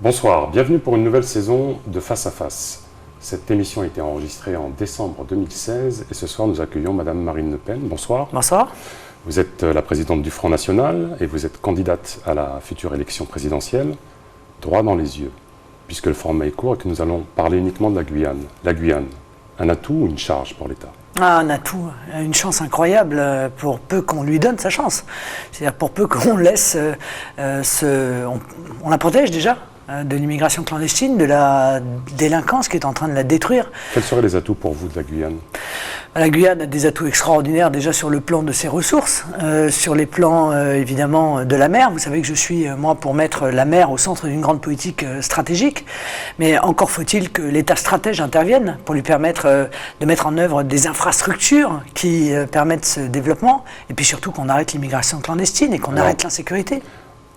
Bonsoir, bienvenue pour une nouvelle saison de Face à Face. Cette émission a été enregistrée en décembre 2016 et ce soir nous accueillons Madame Marine Le Pen. Bonsoir. Bonsoir. Vous êtes la présidente du Front National et vous êtes candidate à la future élection présidentielle. Droit dans les yeux, puisque le format est court et que nous allons parler uniquement de la Guyane. La Guyane, un atout ou une charge pour l'État ? Un atout, une chance incroyable pour peu qu'on lui donne sa chance. C'est-à-dire pour peu qu'on laisse, on la protège déjà de l'immigration clandestine, de la délinquance qui est en train de la détruire. Quels seraient les atouts pour vous de la Guyane ? La Guyane a des atouts extraordinaires déjà sur le plan de ses ressources, sur les plans évidemment de la mer. Vous savez que je suis, moi, pour mettre la mer au centre d'une grande politique stratégique, mais encore faut-il que l'État stratège intervienne pour lui permettre de mettre en œuvre des infrastructures qui permettent ce développement, et puis surtout qu'on arrête l'immigration clandestine et qu'on arrête l'insécurité.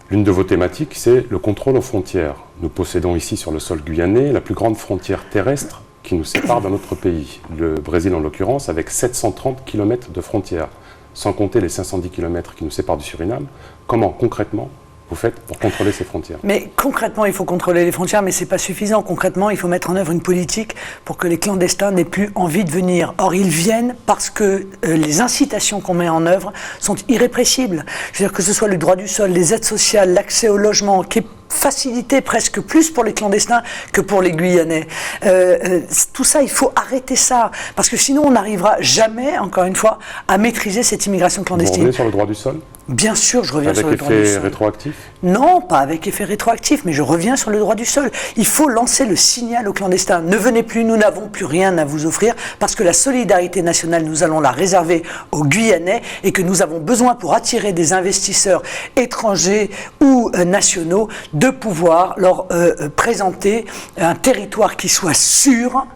L'une de vos thématiques, c'est le contrôle aux frontières. Nous possédons ici sur le sol guyanais la plus grande frontière terrestre qui nous sépare d'un autre pays, le Brésil en l'occurrence, avec 730 km de frontières, sans compter les 510 km qui nous séparent du Suriname. Comment, concrètement, vous faites pour contrôler ces frontières ? Mais concrètement, il faut contrôler les frontières, mais ce n'est pas suffisant. Concrètement, il faut mettre en œuvre une politique pour que les clandestins n'aient plus envie de venir. Or, ils viennent parce que les incitations qu'on met en œuvre sont irrépressibles. Je veux dire que ce soit le droit du sol, les aides sociales, l'accès au logement, qui est facilité presque plus pour les clandestins que pour les Guyanais. Tout ça, il faut arrêter ça, parce que sinon on n'arrivera jamais, encore une fois, à maîtriser cette immigration clandestine. Vous revenez sur le droit du sol ? Bien sûr, je reviens sur le droit du sol. Avec effet rétroactif ? Non, pas avec effet rétroactif, mais je reviens sur le droit du sol. Il faut lancer le signal aux clandestins. Ne venez plus, nous n'avons plus rien à vous offrir, parce que la solidarité nationale, nous allons la réserver aux Guyanais, et que nous avons besoin, pour attirer des investisseurs étrangers ou nationaux, de pouvoir leur présenter un territoire qui soit sûr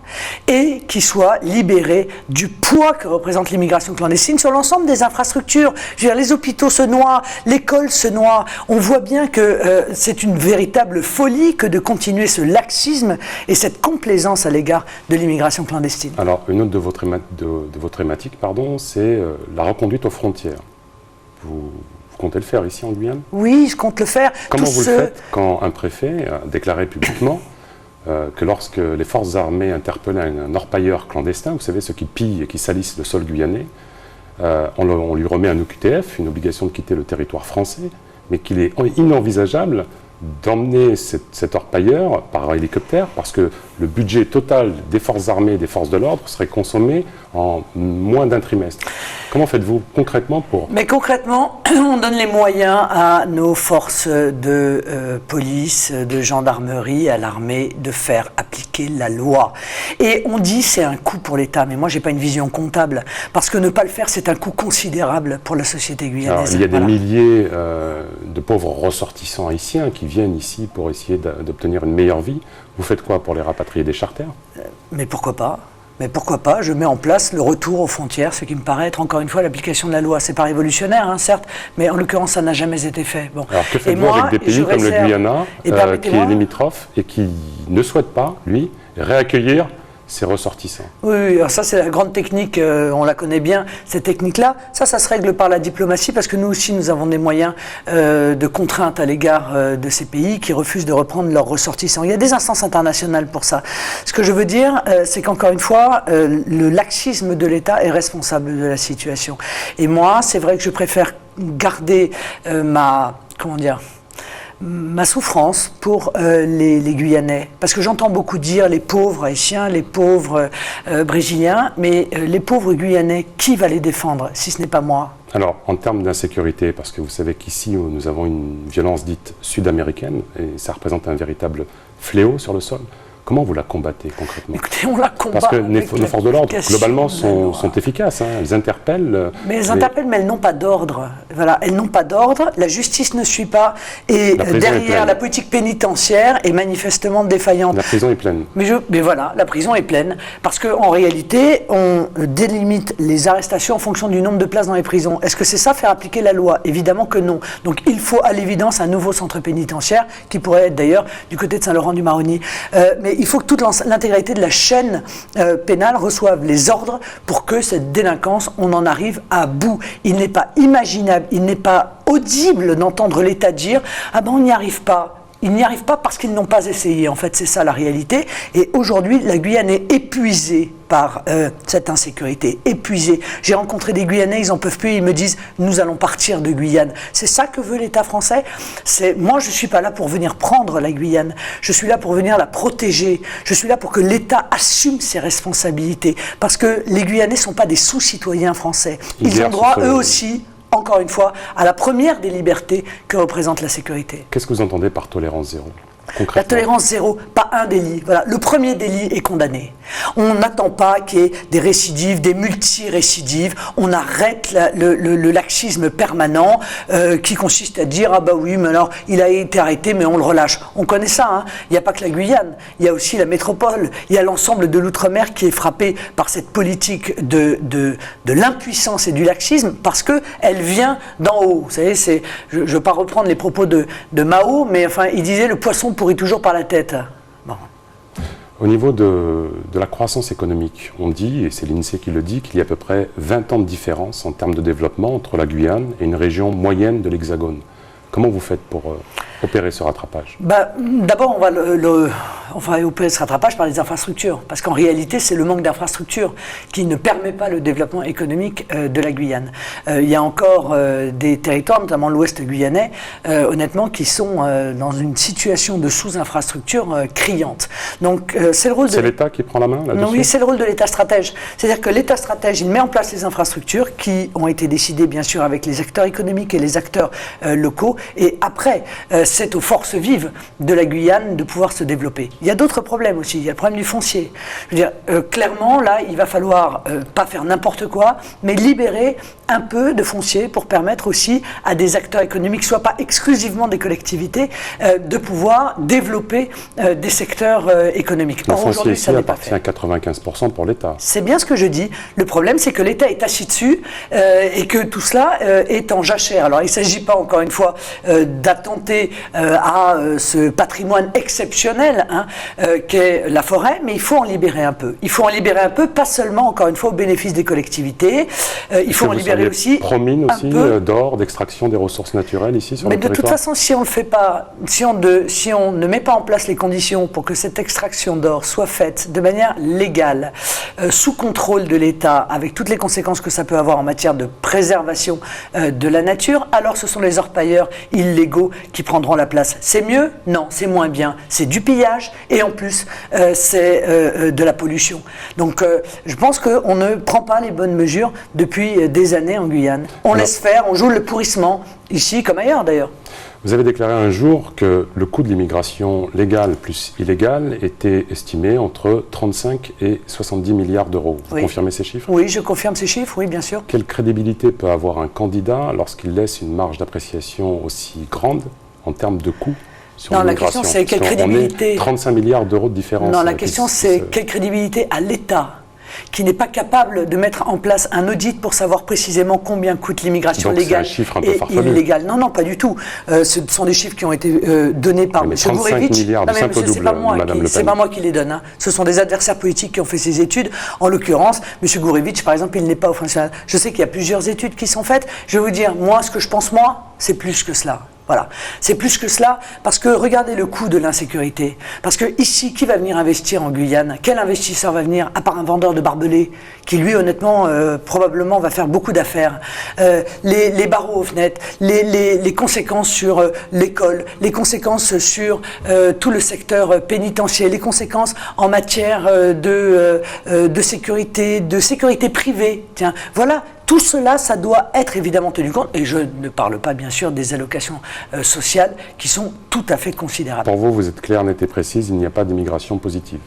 et qui soit libéré du poids que représente l'immigration clandestine sur l'ensemble des infrastructures. Je veux dire, les hôpitaux se noient, l'école se noie. On voit bien que c'est une véritable folie que de continuer ce laxisme et cette complaisance à l'égard de l'immigration clandestine. Alors, une autre de vos thématiques, c'est la reconduite aux frontières. Vous comptez le faire ici en Guyane ? Oui, je compte le faire. Comment vous le faites quand un préfet a déclaré publiquement que lorsque les forces armées interpellaient un orpailleur clandestin, vous savez, ceux qui pillent et qui salissent le sol guyanais, on lui remet un OQTF, une obligation de quitter le territoire français, mais qu'il est inenvisageable d'emmener cet orpailleur par hélicoptère, parce que le budget total des forces armées et des forces de l'ordre serait consommé en moins d'un trimestre. Comment faites-vous concrètement pour... Mais concrètement, on donne les moyens à nos forces de police, de gendarmerie, à l'armée, de faire appliquer la loi. Et on dit c'est un coût pour l'État, mais moi j'ai pas une vision comptable, parce que ne pas le faire c'est un coût considérable pour la société guyanaise. Alors, il y a des milliers de pauvres ressortissants haïtiens qui viennent ici pour essayer d'obtenir une meilleure vie. Vous faites quoi pour les rapatrier des charters ? Mais pourquoi pas ? Mais pourquoi pas ? Je mets en place le retour aux frontières, ce qui me paraît être encore une fois l'application de la loi. C'est pas révolutionnaire, certes, mais en l'occurrence, ça n'a jamais été fait. Bon. Alors que faites-vous avec des pays comme le Guyana, qui est limitrophe et qui ne souhaite pas, lui, réaccueillir ses ressortissants ? Oui, alors ça c'est la grande technique, on la connaît bien, cette technique-là. Ça se règle par la diplomatie, parce que nous aussi, nous avons des moyens de contrainte à l'égard de ces pays qui refusent de reprendre leurs ressortissants. Il y a des instances internationales pour ça. Ce que je veux dire, c'est qu'encore une fois, le laxisme de l'État est responsable de la situation. Et moi, c'est vrai que je préfère garder ma souffrance pour les Guyanais. Parce que j'entends beaucoup dire les pauvres haïtiens, les pauvres brésiliens, mais les pauvres Guyanais, qui va les défendre si ce n'est pas moi ? Alors, en termes d'insécurité, parce que vous savez qu'ici, nous avons une violence dite sud-américaine, et ça représente un véritable fléau sur le sol. Comment vous la combattez concrètement ? Écoutez, on la combat. Parce que nos forces de l'ordre, globalement, sont efficaces. Elles interpellent. Mais elles interpellent, mais elles n'ont pas d'ordre. Voilà, elles n'ont pas d'ordre, la justice ne suit pas, et derrière, la politique pénitentiaire est manifestement défaillante. La prison est pleine. Mais voilà, la prison est pleine. Parce qu'en réalité, on délimite les arrestations en fonction du nombre de places dans les prisons. Est-ce que c'est ça, faire appliquer la loi ? Évidemment que non. Donc il faut à l'évidence un nouveau centre pénitentiaire, qui pourrait être d'ailleurs du côté de Saint-Laurent-du-Maroni. Mais il faut que toute l'intégralité de la chaîne pénale reçoive les ordres pour que cette délinquance, on en arrive à bout. Il n'est pas imaginable, il n'est pas audible d'entendre l'État dire « Ah ben on n'y arrive pas ». Ils n'y arrivent pas parce qu'ils n'ont pas essayé. En fait, c'est ça la réalité. Et aujourd'hui, la Guyane est épuisée par cette insécurité. Épuisée. J'ai rencontré des Guyanais, ils n'en peuvent plus, ils me disent « nous allons partir de Guyane ». C'est ça que veut l'État français. Moi, je ne suis pas là pour venir prendre la Guyane. Je suis là pour venir la protéger. Je suis là pour que l'État assume ses responsabilités. Parce que les Guyanais ne sont pas des sous-citoyens français. Ils ont droit, eux aussi, encore une fois, à la première des libertés que représente la sécurité. Qu'est-ce que vous entendez par tolérance zéro ? La tolérance zéro, pas un délit. Voilà. Le premier délit est condamné. On n'attend pas qu'il y ait des récidives, des multi-récidives. On arrête le laxisme permanent qui consiste à dire « ah bah oui, mais alors il a été arrêté, mais on le relâche ». On connaît ça, hein. Il n'y a pas que la Guyane, il y a aussi la métropole, il y a l'ensemble de l'outre-mer qui est frappé par cette politique de l'impuissance et du laxisme parce qu'elle vient d'en haut. Vous savez, je ne veux pas reprendre les propos de Mao, mais enfin, il disait « le poisson pourrit toujours par la tête ». Bon. Au niveau de la croissance économique, on dit, et c'est l'INSEE qui le dit, qu'il y a à peu près 20 ans de différence en termes de développement entre la Guyane et une région moyenne de l'Hexagone. Comment vous faites pour opérer ce rattrapage ? D'abord, on va opérer ce rattrapage par les infrastructures, parce qu'en réalité, c'est le manque d'infrastructures qui ne permet pas le développement économique de la Guyane. Il y a encore des territoires, notamment l'ouest guyanais, honnêtement, qui sont dans une situation de sous-infrastructure criante. Donc, c'est le rôle de... C'est l'État qui prend la main là-dessus ? Oui, c'est le rôle de l'État stratège. C'est-à-dire que l'État stratège, il met en place les infrastructures qui ont été décidées, bien sûr, avec les acteurs économiques et les acteurs locaux, et après, c'est aux forces vives de la Guyane de pouvoir se développer. Il y a d'autres problèmes aussi. Il y a le problème du foncier. Je veux dire, clairement, là, il va falloir pas faire n'importe quoi, mais libérer un peu de foncier pour permettre aussi à des acteurs économiques, soit pas exclusivement des collectivités, de pouvoir développer des secteurs économiques. Le foncier ici appartient à 95% pour l'État. C'est bien ce que je dis. Le problème, c'est que l'État est assis dessus et que tout cela est en jachère. Alors, il ne s'agit pas, encore une fois, d'attenter à ce patrimoine exceptionnel qu'est la forêt, mais il faut en libérer un peu. Il faut en libérer un peu, pas seulement, encore une fois, au bénéfice des collectivités. Il faut en libérer aussi promis aussi d'or, d'extraction des ressources naturelles ici sur le territoire. Mais de toute façon, si on le fait pas, si on ne met pas en place les conditions pour que cette extraction d'or soit faite de manière légale, sous contrôle de l'État, avec toutes les conséquences que ça peut avoir en matière de préservation de la nature, alors ce sont les orpailleurs illégaux qui prendront la place. C'est mieux? Non, c'est moins bien. C'est du pillage et en plus, c'est de la pollution. Donc, je pense qu'on ne prend pas les bonnes mesures depuis des années en Guyane. On laisse faire, on joue le pourrissement, ici comme ailleurs d'ailleurs. Vous avez déclaré un jour que le coût de l'immigration légale plus illégale était estimé entre 35 et 70 milliards d'euros. Vous confirmez ces chiffres? Oui, je confirme ces chiffres, oui, bien sûr. Quelle crédibilité peut avoir un candidat lorsqu'il laisse une marge d'appréciation aussi grande en termes de coût sur l'immigration? Non, la question c'est quelle crédibilité... 35 milliards d'euros de différence. Non, la question c'est quelle crédibilité a l'État qui n'est pas capable de mettre en place un audit pour savoir précisément combien coûte l'immigration légale et illégale. Non, non, pas du tout. Ce sont des chiffres qui ont été donnés par M. Gourevitch. C'est pas moi qui les donne. Ce sont des adversaires politiques qui ont fait ces études. En l'occurrence, M. Gourevitch, par exemple, il n'est pas au fonctionnaire. Je sais qu'il y a plusieurs études qui sont faites. Je vais vous dire, moi, ce que je pense, c'est plus que cela. Voilà, c'est plus que cela, parce que regardez le coût de l'insécurité. Parce que ici, qui va venir investir en Guyane? Quel investisseur va venir, à part un vendeur de barbelés, qui lui, honnêtement, probablement va faire beaucoup d'affaires? Les barreaux aux fenêtres, les conséquences sur l'école, les conséquences sur tout le secteur pénitentiaire, les conséquences en matière de sécurité privée. Tiens, voilà. Tout cela, ça doit être évidemment tenu compte, et je ne parle pas bien sûr des allocations sociales qui sont tout à fait considérables. Pour vous êtes claire, nette et précise, il n'y a pas d'immigration positive.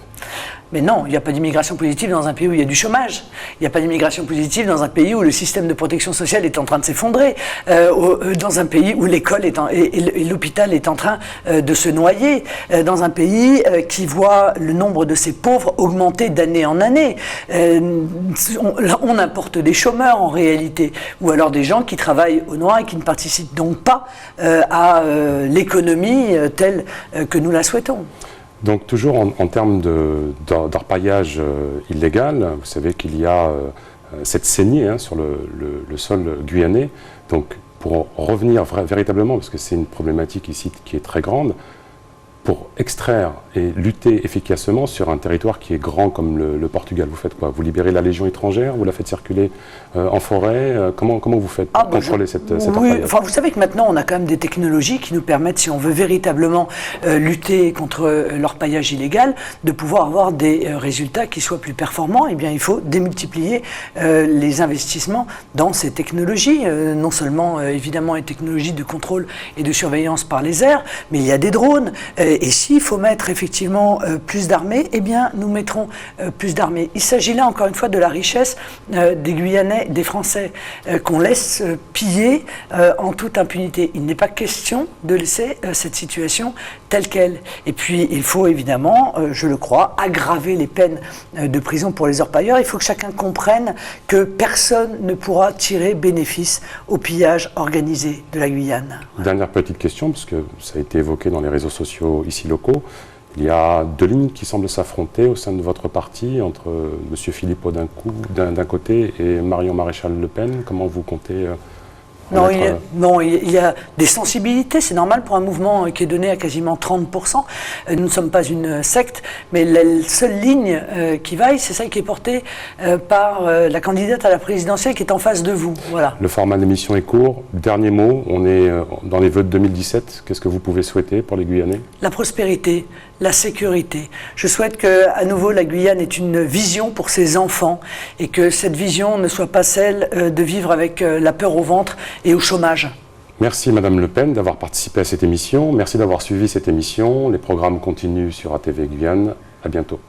Mais non, il n'y a pas d'immigration positive dans un pays où il y a du chômage. Il n'y a pas d'immigration positive dans un pays où le système de protection sociale est en train de s'effondrer. Dans un pays où l'école et l'hôpital est en train de se noyer. Dans un pays qui voit le nombre de ses pauvres augmenter d'année en année. On importe des chômeurs en réalité. Ou alors des gens qui travaillent au noir et qui ne participent donc pas à l'économie telle que nous la souhaitons. Donc toujours en termes d'orpaillage illégal, vous savez qu'il y a cette saignée sur le sol guyanais. Donc pour revenir véritablement, parce que c'est une problématique ici qui est très grande, pour extraire et lutter efficacement sur un territoire qui est grand comme le Portugal? Vous faites quoi? Vous libérez la Légion étrangère? Vous la faites circuler en forêt? Comment vous faites pour contrôler cet orpaillage? Enfin, vous savez que maintenant, on a quand même des technologies qui nous permettent, si on veut véritablement lutter contre l'orpaillage illégal, de pouvoir avoir des résultats qui soient plus performants. Eh bien, il faut démultiplier les investissements dans ces technologies. Non seulement, évidemment, les technologies de contrôle et de surveillance par les airs, mais il y a des drones. Et s'il faut mettre effectivement plus d'armées, eh bien, nous mettrons plus d'armées. Il s'agit là, encore une fois, de la richesse des Guyanais, des Français, qu'on laisse piller en toute impunité. Il n'est pas question de laisser cette situation telle qu'elle. Et puis, il faut évidemment, je le crois, aggraver les peines de prison pour les orpailleurs. Il faut que chacun comprenne que personne ne pourra tirer bénéfice au pillage organisé de la Guyane. Dernière petite question, parce que ça a été évoqué dans les réseaux sociaux ici locaux. Il y a deux lignes qui semblent s'affronter au sein de votre parti, entre M. Philippot d'un côté et Marion Maréchal Le Pen. Comment vous comptez il y a des sensibilités, c'est normal pour un mouvement qui est donné à quasiment 30%. Nous ne sommes pas une secte, mais la seule ligne qui vaille, c'est celle qui est portée par la candidate à la présidentielle qui est en face de vous. Voilà. Le format de l'émission est court. Dernier mot, on est dans les vœux de 2017. Qu'est-ce que vous pouvez souhaiter pour les Guyanais? La prospérité, la sécurité. Je souhaite qu'à nouveau la Guyane ait une vision pour ses enfants et que cette vision ne soit pas celle de vivre avec la peur au ventre et au chômage. Merci Madame Le Pen d'avoir participé à cette émission. Merci d'avoir suivi cette émission. Les programmes continuent sur ATV Guyane. À bientôt.